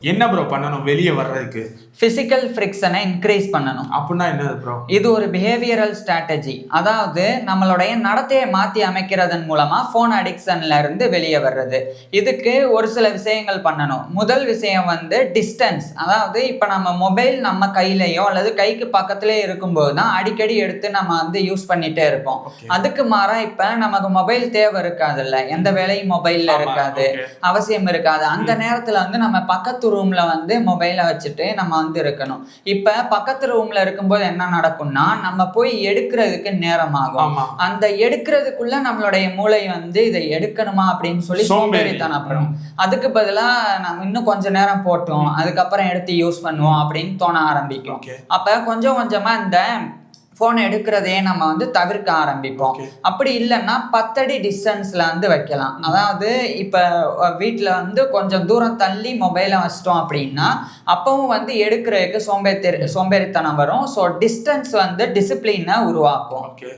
என்ன ப்ரோ பண்ணணும் வெளியே வர்றதுக்கு? பிசிக்கல் ஃப்ரிக்ஷனை இன்க்ரீஸ் பண்ணணும். அப்படின்னா என்னது ப்ரோ? இது ஒரு பிஹேவியரல் ஸ்ட்ராட்டஜி. அதாவது நம்மளுடைய நடத்தையை மாற்றி அமைக்கிறதன் மூலமா ஃபோன் அடிக்ஷன்ல இருந்து வெளியே வர்றது. இதுக்கு ஒரு சில விஷயங்கள் பண்ணணும். முதல் விஷயம் வந்து டிஸ்டன்ஸ். அதாவது இப்போ நம்ம மொபைல் நம்ம கையிலையோ அல்லது கைக்கு பக்கத்துலேயே இருக்கும்போது தான் அடிக்கடி எடுத்து நம்ம வந்து யூஸ் பண்ணிட்டே இருப்போம். அதுக்கு மாறா இப்போ நமக்கு மொபைல் தேவை இருக்காதுல்ல, எந்த வேலையும் மொபைல்ல இருக்காது, அவசியம் இருக்காது. அந்த நேரத்தில் வந்து நம்ம பக்கத்து ரூம்ல வந்து மொபைலை வச்சுட்டு நம்ம வந்து இருக்கணும். இப்ப பக்கத்து ரூம்ல இருக்கும்போது என்ன நடக்கும்னா நம்ம போய் எடுக்கிறதுக்கு நேரம் ஆகும். அந்த எடுக்கிறதுக்குள்ள நம்மளுடைய மூளை வந்து இதை எடுக்கணுமா அப்படின்னு சொல்லி சோம்பேறித்தனப்படும். அதுக்கு பதிலா நம்ம இன்னும் கொஞ்ச நேரம் போட்டோம் அதுக்கப்புறம் எடுத்து யூஸ் பண்ணுவோம் அப்படின்னு தோண ஆரம்பிக்கும். அப்ப கொஞ்சம் கொஞ்சமா இந்த ஃபோன் எடுக்கிறதையே நம்ம வந்து தவிர்க்க ஆரம்பிப்போம். அப்படி இல்லைன்னா 10 அடி டிஸ்டன்ஸில் வந்து வைக்கலாம். அதாவது இப்போ வீட்டில் வந்து கொஞ்சம் தூரம் தள்ளி மொபைலை வச்சிட்டோம் அப்படின்னா அப்பவும் வந்து எடுக்கிறதுக்கு சோம்பேறித்தனம் வரும். ஸோ டிஸ்டன்ஸ் வந்து டிசிப்ளினை உருவாக்கும்.